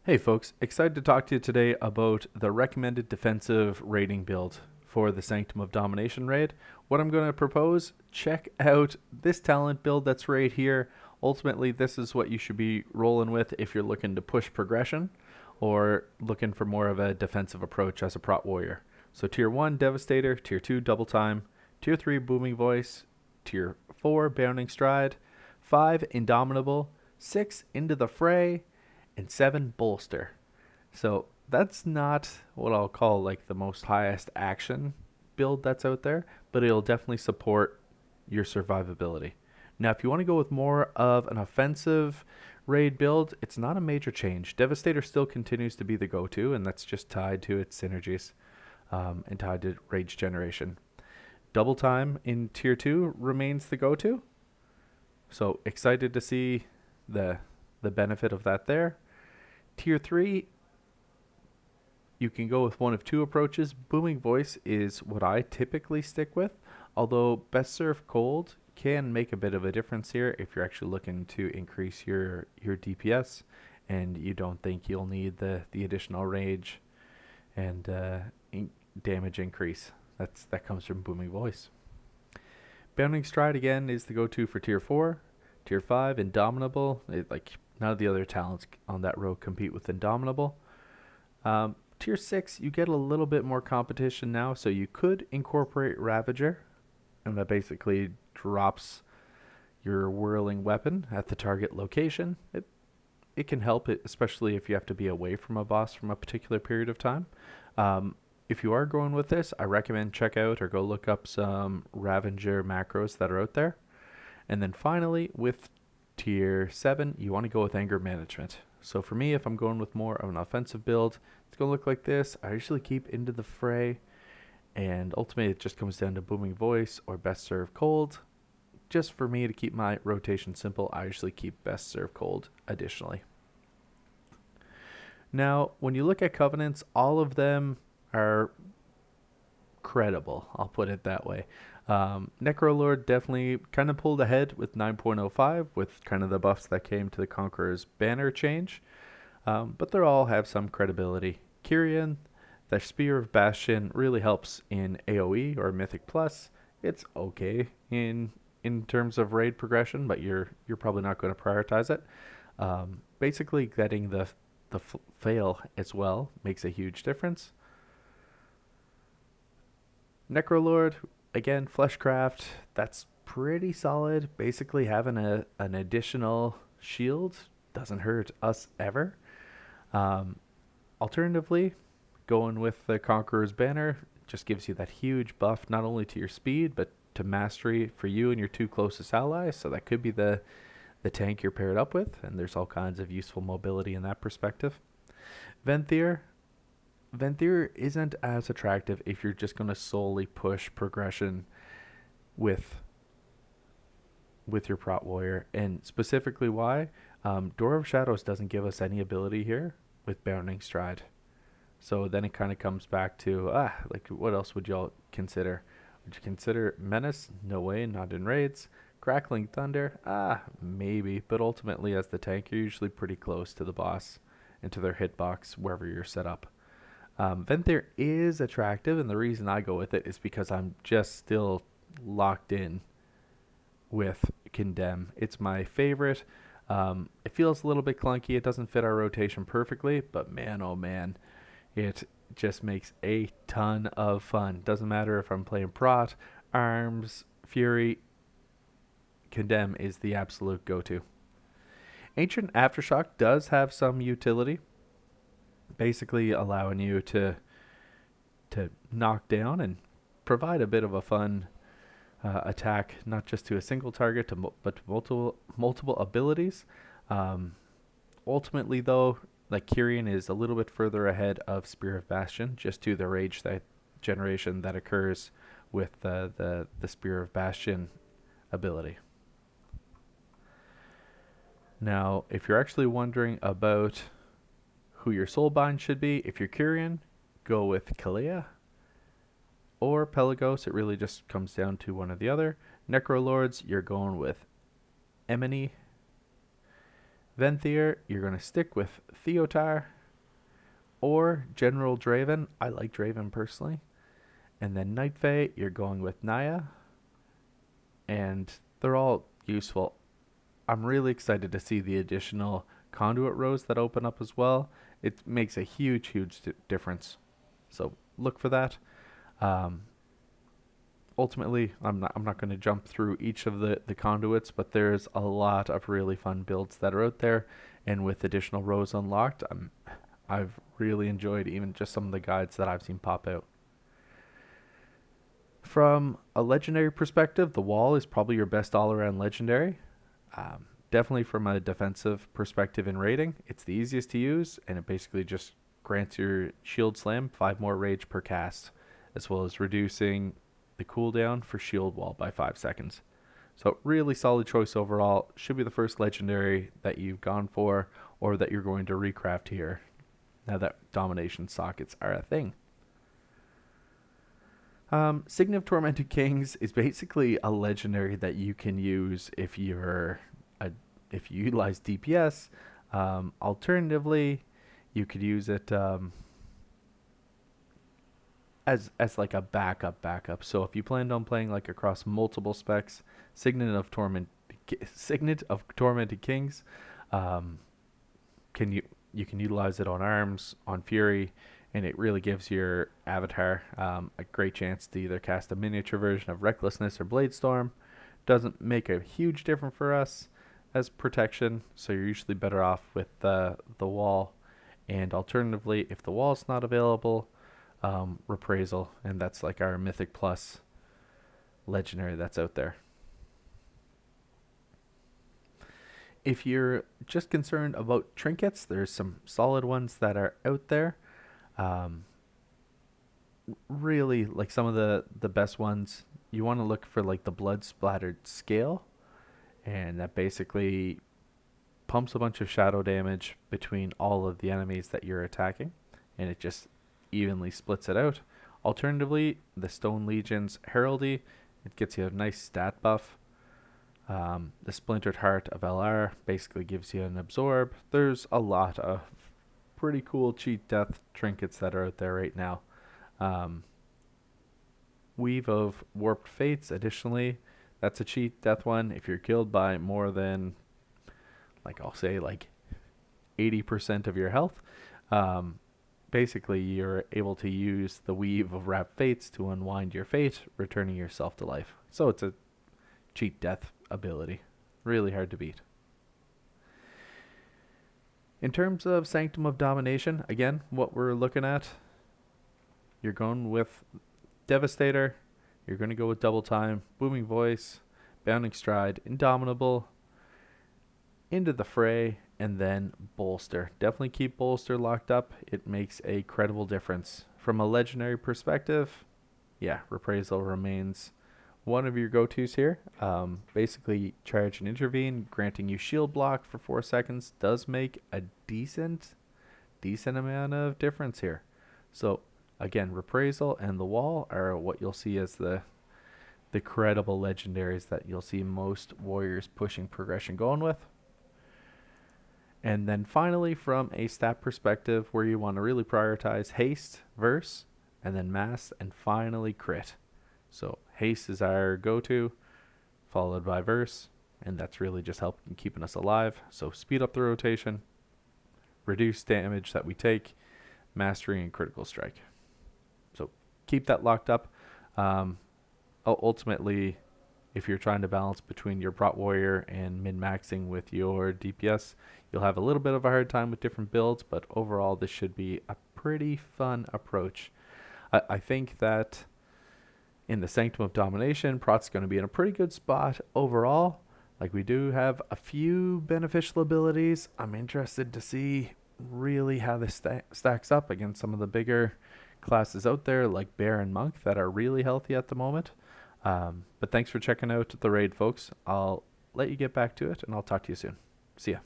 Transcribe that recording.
Hey folks, excited to talk to you today about the recommended defensive raiding build for the Sanctum of Domination Raid. What I'm going to propose, check out this talent build that's right here. Ultimately, this is what you should be rolling with if you're looking to push progression or looking for more of a defensive approach as a prot warrior. So tier 1 Devastator, tier 2 Double Time, tier 3 Booming Voice, tier 4 Bounding Stride, 5 Indomitable, 6 Into the Fray, and 7 bolster. So that's not what I'll call like the most highest action build that's out there, but it'll definitely support your survivability. Now, if you want to go with more of an offensive raid build, it's not a major change. Devastator still continues to be the go-to, and that's just tied to its synergies and tied to rage generation. Double time in tier 2 remains the go-to. So excited to see the benefit of that there. Tier 3, you can go with one of two approaches. Booming Voice is what I typically stick with, although Best Serve Cold can make a bit of a difference here if you're actually looking to increase your DPS and you don't think you'll need the additional rage and damage increase. That comes from Booming Voice. Bounding Stride again is the go-to for tier 4. Tier 5, Indomitable. None of the other talents on that row compete with Indomitable. Tier 6, you get a little bit more competition now, so you could incorporate Ravager, and that basically drops your whirling weapon at the target location. It can help, especially if you have to be away from a boss from a particular period of time. If you are going with this, I recommend check out or go look up some Ravager macros that are out there. And then finally, with tier 7, you want to go with anger management. So for me, if I'm going with more of an offensive build, it's going to look like this. I usually keep Into the Fray, and ultimately it just comes down to Booming Voice or Best Serve Cold. Just for me to keep my rotation simple, I usually keep Best Serve Cold additionally. Now, when you look at covenants, all of them are credible, I'll put it that way. Necrolord definitely kind of pulled ahead with 9.05 with kind of the buffs that came to the Conqueror's banner change, but they all have some credibility. Kyrian, the Spear of Bastion really helps in AoE or Mythic Plus. It's okay in terms of raid progression, but you're probably not going to prioritize it. Basically, getting the fail as well makes a huge difference. Necrolord, again, Fleshcraft, that's pretty solid. Basically, having an additional shield doesn't hurt us ever. Alternatively, going with the Conqueror's Banner just gives you that huge buff, not only to your speed, but to mastery for you and your two closest allies. So that could be the tank you're paired up with, and there's all kinds of useful mobility in that perspective. Venthyr isn't as attractive if you're just going to solely push progression with your prot warrior, and specifically why Door of Shadows doesn't give us any ability here with Bounding Stride. So then it kind of comes back to what else would y'all consider? Would you consider Menace? No way, not in raids. Crackling Thunder? Maybe, but ultimately as the tank you're usually pretty close to the boss and to their hitbox wherever you're set up. Venthyr is attractive, and the reason I go with it is because I'm just still locked in with Condemn. It's my favorite. It feels a little bit clunky. It doesn't fit our rotation perfectly, but man, oh man, it just makes a ton of fun. Doesn't matter if I'm playing Prot, Arms, Fury, Condemn is the absolute go-to. Ancient Aftershock does have some utility, basically allowing you to knock down and provide a bit of a fun attack, not just to a single target, but to multiple abilities. Ultimately, though, like Kyrian is a little bit further ahead of Spear of Bastion, just to the rage that generation that occurs with the Spear of Bastion ability. Now, if you're actually wondering about who your Soulbinds should be, if you're Kyrian, go with Kalea or Pelagos. It really just comes down to one or the other. Necrolords, you're going with Emini. Venthyr, you're going to stick with Theotar or General Draven. I like Draven personally. And then Night Fae, you're going with Naya. And they're all useful. I'm really excited to see the additional conduit rows that open up as well. It makes a huge, huge difference. So look for that. Ultimately, I'm not going to jump through each of the conduits, but there's a lot of really fun builds that are out there, and with additional rows unlocked, I've really enjoyed even just some of the guides that I've seen pop out. From a legendary perspective, the wall is probably your best all-around legendary. Definitely from a defensive perspective in raiding, it's the easiest to use, and it basically just grants your shield slam 5 more rage per cast, as well as reducing the cooldown for shield wall by 5 seconds. So really solid choice overall. Should be the first legendary that you've gone for or that you're going to recraft here, now that domination sockets are a thing. Signet of Tormented Kings is basically a legendary that you can use if you utilize DPS. Alternatively, you could use it as like a backup. So if you planned on playing like across multiple specs, Signet of Tormented Kings, you can utilize it on arms, on fury, and it really gives your avatar a great chance to either cast a miniature version of Recklessness or Bladestorm. Doesn't make a huge difference for us as protection, so you're usually better off with the wall. And alternatively, if the wall's not available, Reprisal, and that's like our Mythic Plus legendary that's out there. If you're just concerned about trinkets, there's some solid ones that are out there. Really, like some of the best ones, you want to look for like the blood splattered scale, and that basically pumps a bunch of shadow damage between all of the enemies that you're attacking, and it just evenly splits it out. Alternatively, the Stone Legion's Heraldry, it gets you a nice stat buff. The Splintered Heart of LR basically gives you an absorb. There's a lot of pretty cool cheat death trinkets that are out there right now. Weave of Warped Fates, additionally, that's a cheat death one. If you're killed by more than, like I'll say, like 80% of your health, basically you're able to use the Weave of Wrapped Fates to unwind your fate, returning yourself to life. So it's a cheat death ability. Really hard to beat. In terms of Sanctum of Domination, again, what we're looking at, you're going with Devastator, you're going to go with Double Time, Booming Voice, Bounding Stride, Indomitable, Into the Fray, and then Bolster. Definitely keep Bolster locked up. It makes a credible difference. From a legendary perspective, yeah, Reprisal remains one of your go-tos here. Basically, Charge and Intervene, granting you shield block for 4 seconds, does make a decent amount of difference here. So again, Reprisal and the Wall are what you'll see as the credible legendaries that you'll see most warriors pushing progression going with. And then finally, from a stat perspective, where you want to really prioritize Haste, Verse, and then Mass, and finally Crit. So Haste is our go-to, followed by Verse, and that's really just helping keeping us alive. So speed up the rotation, reduce damage that we take, Mastery, and Critical Strike. So keep that locked up. Ultimately, if you're trying to balance between your Prot Warrior and min-maxing with your DPS, you'll have a little bit of a hard time with different builds, but overall this should be a pretty fun approach. I think that in the Sanctum of Domination, Prot's going to be in a pretty good spot overall. Like, we do have a few beneficial abilities. I'm interested to see really how this stacks up against some of the bigger classes out there like Bear and Monk that are really healthy at the moment. But thanks for checking out the raid, folks. I'll let you get back to it, and I'll talk to you soon. See ya.